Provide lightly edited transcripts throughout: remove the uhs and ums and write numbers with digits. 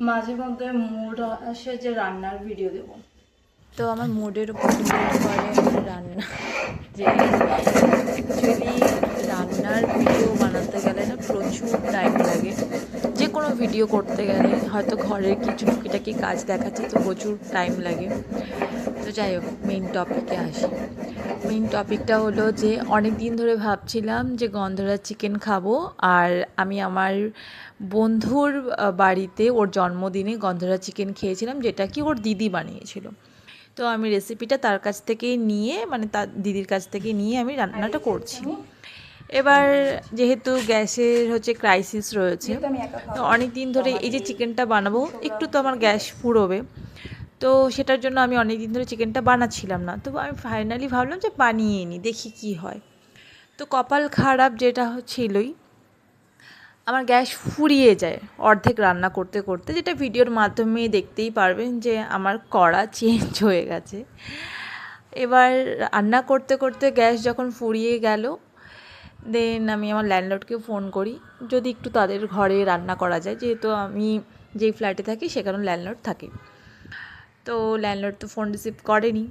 মাঝে মধ্যে মুড আসে যে রান্নার ভিডিও দেব। তো আমার মুডের উপর ডিপেন্ড করে আমার রান্না, যে অ্যাকচুয়ালি রান্নার ভিডিও বানাতে গেলে না প্রচুর টাইম লাগে। যে কোনো ভিডিও করতে গেলে হয়তো ঘরের কিছু টুকিটাকি কাজ দেখাচ্ছে তো প্রচুর টাইম লাগে। তো যাই হোক, মেইন টপিকে আসি। মেইন টপিকটা হলো যে অনেক দিন ধরে ভাবছিলাম যে গন্ধরাজ চিকেন খাবো, আর আমি আমার বন্ধুর বাড়িতে ওর জন্মদিনে গন্ধরাজ চিকেন খেয়েছিলাম, যেটা কি ওর দিদি বানিয়েছিল। তো আমি রেসিপিটা তার কাছ থেকে নিয়ে, মানে তার দিদির কাছ থেকে নিয়ে আমি আর রান্নাটা এই যে করছি। আমি এবার করেছি, যেহেতু গ্যাসের ক্রাইসিস রয়েছে, যেহেতু আমি একা তো খাবো অনেক দিন তো ধরে আমার এই যে এই চিকেনটা বানাবো 200 একটু গ্রাম তো আমার চিকেন গ্যাস লাগবে। ফুরোবে। তো সেটার জন্য আমি অনেক দিন ধরে চিকেনটা বানাচ্ছিলাম না, তো আমি ফাইনালি ভাবলাম যে বানিয়ে নিই, দেখি কি হয়। তো কপাল খারাপ যেটা ছিলই, আমার গ্যাস ফুরিয়ে যায় অর্ধেক রান্না করতে করতে, যেটা ভিডিওর মাধ্যমে দেখতেই পারবেন যে আমার কড়া চেঞ্জ হয়ে গেছে। এবার রান্না করতে করতে গ্যাস যখন ফুরিয়ে গেল, দেন আমি আমার ল্যান্ডলর্ডকে ফোন করি যদি একটু তাদের ঘরে রান্না করা যায়, যেহেতু আমি যেই ফ্ল্যাটে থাকি সেখানে ল্যান্ডলর্ড থাকে। তো ল্যান্ডলর্ড তো ফোন রিসিভ করেনি।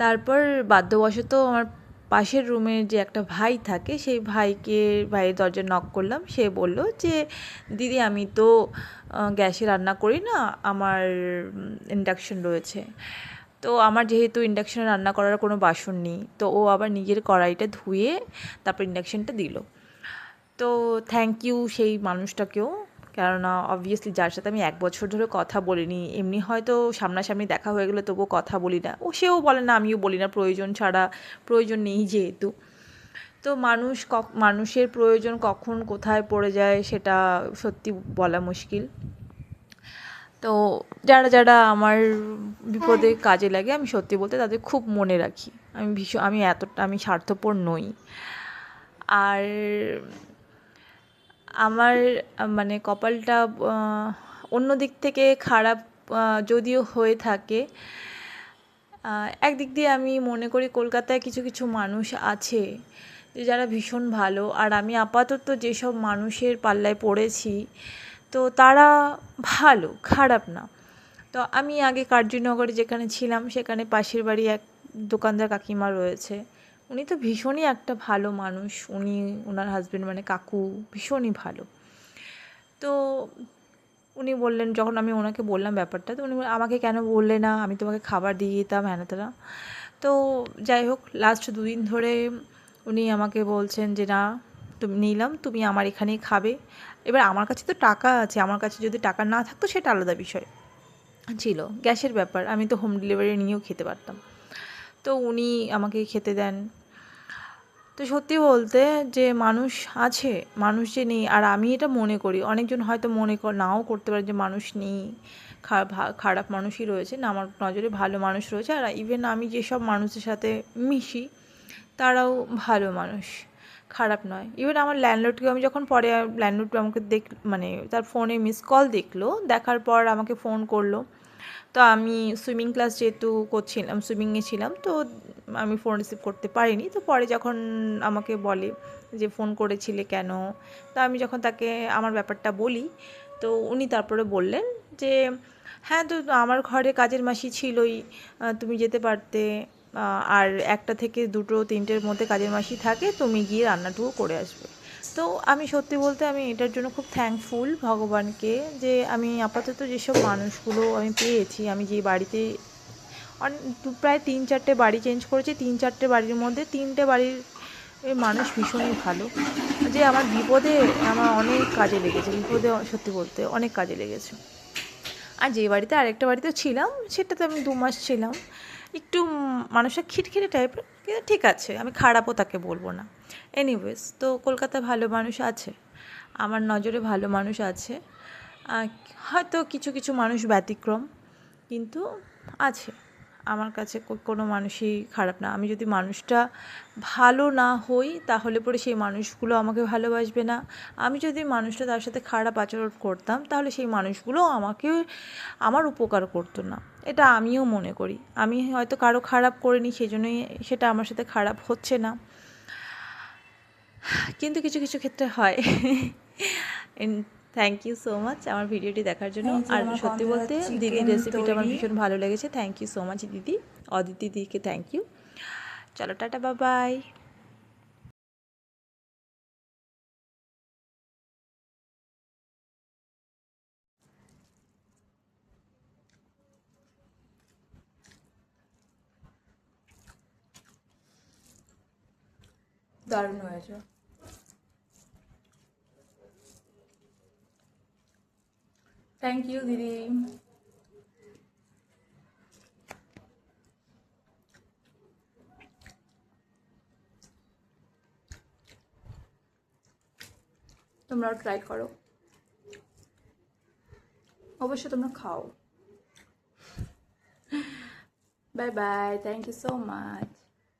তারপর বাধ্যবশত আমার পাশের রুমের যে একটা ভাই থাকে, সেই ভাইয়ের দরজা নক করলাম। সে বলল যে দিদি আমি তো গ্যাসে রান্না করি না, আমার ইন্ডাকশন রয়েছে। তো আমার যেহেতু ইন্ডাকশনে রান্না করার কোনো বাসন নেই, তো ও আবার নিজের কড়াইটা ধুয়ে তারপর ইন্ডাকশনটা দিল। তো থ্যাংক ইউ সেই মানুষটাকেও, কেননা অবভিয়াসলি যার সাথে আমি 1 বছর ধরে কথা বলিনি, এমনি হয়তো সামনাসামনি দেখা হয়ে গেলে তবুও কথা বলি না, সেও বলে না আমিও বলি না, প্রয়োজন ছাড়া প্রয়োজন নেই যেহেতু। তো মানুষের প্রয়োজন কখন কোথায় পড়ে যায় সেটা সত্যি বলা মুশকিল। তো যারা যারা আমার হ্যাঁ, বিপদে কাজে লাগে, আমি সত্যি বলতে তাদের খুব মনে রাখি। আমি স্বার্থপর নই। আর আমার মানে কপালটা অন্য দিক থেকে খারাপ যদিও হয়ে থাকে, একদিক দিয়ে আমি মনে করি কলকাতায় কিছু কিছু মানুষ আছে যে যারা ভীষণ ভালো, আর আমি আপাতত যেসব মানুষের পাল্লায় পড়েছি তো তারা ভালো, খারাপ না। তো আমি আগে কার্যনগরে যেখানে ছিলাম সেখানে পাশের বাড়ি এক দোকানদার কাকিমা রয়েছে। উনি তো ভীষণই একটা ভালো মানুষ, ওনার হাজবেন্ড মানে কাকু ভীষণই ভালো। তো উনি বললেন, যখন আমি ওনাকে বললাম ব্যাপারটা, তো উনি আমাকে কেন বললে না, আমি তোমাকে খাবার দিয়ে দিতাম হ্যানা ত্যানা। তো যাই হোক, লাস্ট 2 দিন ধরে উনি আমাকে বলছেন যে না, তুমি নিলাম, তুমি আমার এখানেই খাবে। এবার আমার কাছে তো টাকা আছে, আমার কাছে যদি টাকা না থাকতো সেটা আলাদা বিষয় ছিল, গ্যাসের ব্যাপার, আমি তো হোম ডেলিভারি নিয়েও খেতে পারতাম। তো উনি আমাকে খেতে দেন। তো সত্যি বলতে যে মানুষ আছে, মানুষ যে নেই, আর আমি এটা মনে করি, অনেকজন হয়তো নাও করতে পারে যে মানুষ নেই, খারাপ মানুষই রয়েছে, না আমার নজরে ভালো মানুষ রয়েছে। আর ইভেন আমি যেসব মানুষের সাথে মিশি তারাও ভালো মানুষ, খারাপ নয়। ইভেন আমার ল্যান্ডলর্ডকেও আমি যখন পরে, ল্যান্ডলর্ড আমাকে মানে তার ফোনে মিস কল দেখলো, দেখার পর আমাকে ফোন করলো। তো আমি সুইমিং ক্লাস যেহেতু করছিলাম, সুইমিংয়ে ছিলাম, তো আমি ফোন রিসিভ করতে পারিনি। তো পরে যখন আমাকে বলে যে ফোন করেছিলে কেন, তো আমি যখন তাকে আমার ব্যাপারটা বলি, তো উনি তারপরে বললেন যে হ্যাঁ, তো আমার ঘরে কাজের মাসি ছিলই, তুমি যেতে পারতে, আর 1টা থেকে 2টো 3টের মধ্যে কাজের মাসি থাকে, তুমি গিয়ে রান্নাটুকু করে আসবে। তো আমি সত্যি বলতে আমি এটার জন্য খুব থ্যাঙ্কফুল ভগবানকে, যে আমি আপাতত যেসব মানুষগুলো আমি পেয়েছি, আমি যে বাড়িতে প্রায় 3-4টে বাড়ি চেঞ্জ করেছি, 3-4টে বাড়ির মধ্যে 3টে বাড়ির মানুষ ভীষণই ভালো, যে আমার বিপদে আমার অনেক কাজে লেগেছে, বিপদে সত্যি বলতে অনেক কাজে লেগেছে। আর যে বাড়িতে আরেকটা বাড়িতে ছিলাম সেটাতে আমি 2 মাস ছিলাম, একটু মানুষটা খিটখিটে টাইপের, কিন্তু ঠিক আছে, আমি খারাপও তাকে বলবো না। এনিওয়েজ, তো কলকাতায় ভালো মানুষ আছে, আমার নজরে ভালো মানুষ আছে, হয়তো কিছু কিছু মানুষ ব্যতিক্রম, কিন্তু আছে। আমার কাছে কোনো মানুষই খারাপ না। আমি যদি মানুষটা ভালো না হই তাহলে পরে সেই মানুষগুলো আমাকে ভালোবাসবে না। আমি যদি মানুষটা তার সাথে খারাপ আচরণ করতাম তাহলে সেই মানুষগুলো আমাকে আমার উপকার করতো না। এটা আমিও মনে করি। আমি হয়তো কারো খারাপ করিনি, সেই জন্যই সেটা আমার সাথে খারাপ হচ্ছে না। কিন্তু কিছু কিছু ক্ষেত্রে হয়। থ্যাংক ইউ সো মাচ আমার ভিডিওটি দেখার জন্য। এই যে আর আমার সত্যি বলতে কর্নফ্লাওয়ার দিদির চিকেন রেসিপিটা আমার তৈরি। ভীষণ ভালো লেগেছে। থ্যাংক ইউ সো মাচ দিদি, অদিতি দিদিকে থ্যাংক ইউ। চলো টাটা, বাই। দারুণ হয়েছে। থ্যাংক ইউ দিদি। তোমরাও ট্রাই করো, অবশ্যই তোমরা খাও। Bye bye, thank you so much.